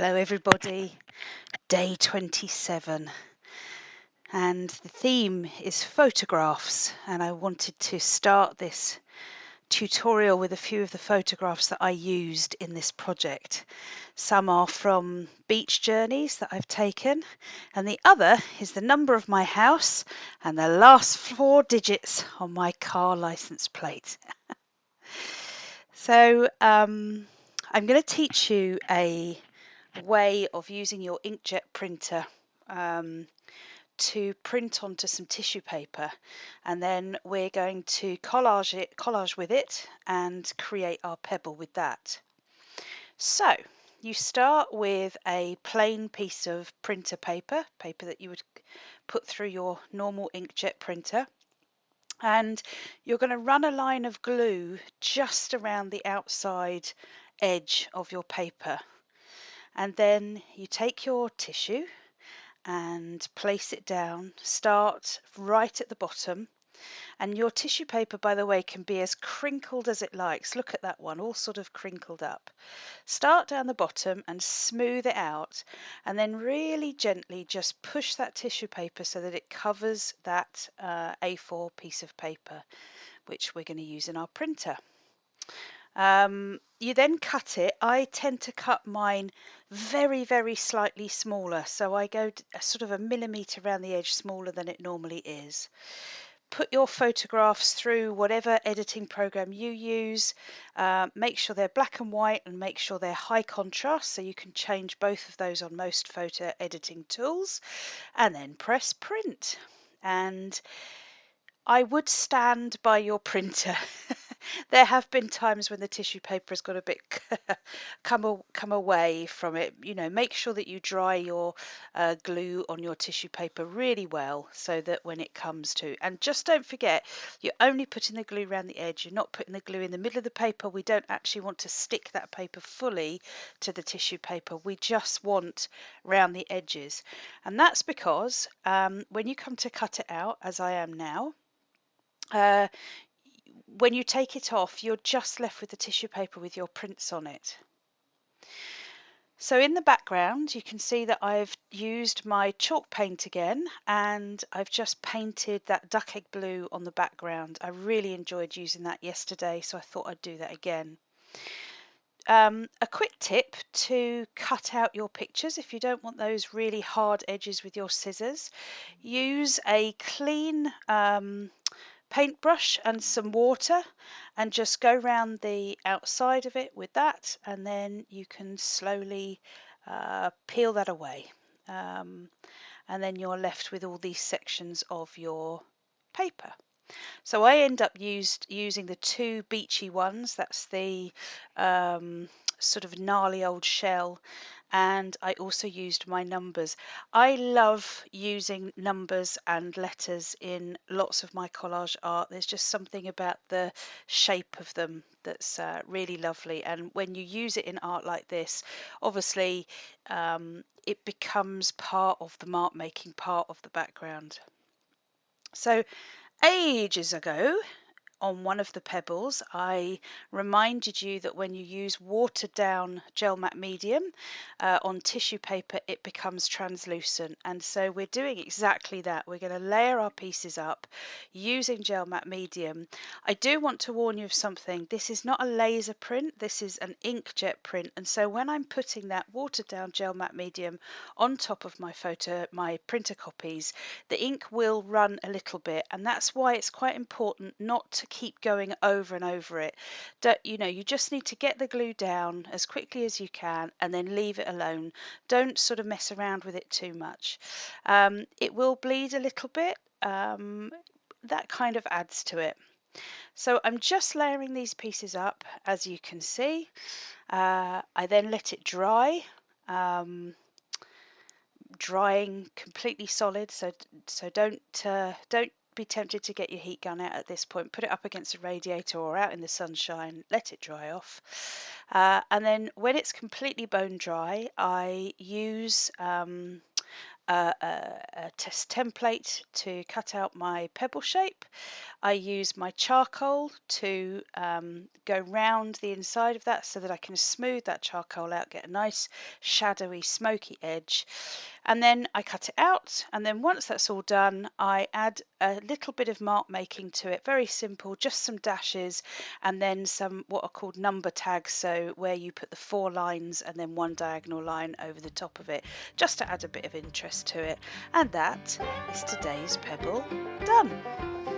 Hello everybody, day 27, and the theme is photographs, and I wanted to start this tutorial with a few of the photographs that I used in this project. Some are from beach journeys that I've taken, and the other is the number of my house and the last 4 digits on my car license plate. So I'm going to teach you a way of using your inkjet printer to print onto some tissue paper, and then we're going to collage with it and create our pebble with that. So you start with a plain piece of printer paper that you would put through your normal inkjet printer, and you're going to run a line of glue just around the outside edge of your paper. And then you take your tissue and place it down, start right at the bottom. And your tissue paper, by the way, can be as crinkled as it likes. Look at that one, all sort of crinkled up. Start down the bottom and smooth it out, and then really gently just push that tissue paper so that it covers that A4 piece of paper, which we're going to use in our printer. You then cut it. I tend to cut mine very, very slightly smaller, so I go sort of a millimetre around the edge smaller than it normally is. Put your photographs through whatever editing program you use. Make sure they're black and white and make sure they're high contrast, so you can change both of those on most photo editing tools, and then press print. And I would stand by your printer. There have been times when the tissue paper has got a bit come away from it. You know, make sure that you dry your glue on your tissue paper really well, so that when it comes to, and just don't forget, you're only putting the glue around the edge. You're not putting the glue in the middle of the paper. We don't actually want to stick that paper fully to the tissue paper. We just want round the edges. And that's because when you come to cut it out, as I am now, when you take it off, you're just left with the tissue paper with your prints on it. So in the background, you can see that I've used my chalk paint again, and I've just painted that duck egg blue on the background. I really enjoyed using that yesterday, so I thought I'd do that again. A quick tip to cut out your pictures if you don't want those really hard edges with your scissors. Use a clean paintbrush and some water, and just go round the outside of it with that, and then you can slowly peel that away, and then you're left with all these sections of your paper. So I end up using the two beachy ones. That's the sort of gnarly old shell, and I also used my numbers. I love using numbers and letters in lots of my collage art. There's just something about the shape of them that's really lovely, and when you use it in art like this, obviously it becomes part of the mark making, part of the background. So ages ago, on one of the pebbles, I reminded you that when you use watered down gel matte medium on tissue paper, it becomes translucent. And so we're doing exactly that. We're going to layer our pieces up using gel matte medium. I do want to warn you of something. This is not a laser print. This is an inkjet print. And so when I'm putting that watered down gel matte medium on top of my printer copies, the ink will run a little bit, and that's why it's quite important not to keep going over and over it. You just need to get the glue down as quickly as you can and then leave it alone. Don't sort of mess around with it too much. It will bleed a little bit. That kind of adds to it. So I'm just layering these pieces up, as you can see. I then let it dry. Drying completely solid, so don't be tempted to get your heat gun out at this point. Put it up against a radiator or out in the sunshine, let it dry off, and then when it's completely bone dry, I use a test template to cut out my pebble shape. I use my charcoal to go round the inside of that so that I can smooth that charcoal out, get a nice shadowy smoky edge, and then I cut it out. And then once that's all done, I add a little bit of mark making to it, very simple, just some dashes and then some what are called number tags, so where you put the 4 lines and then 1 diagonal line over the top of it, just to add a bit of interest to it. And that is today's pebble done.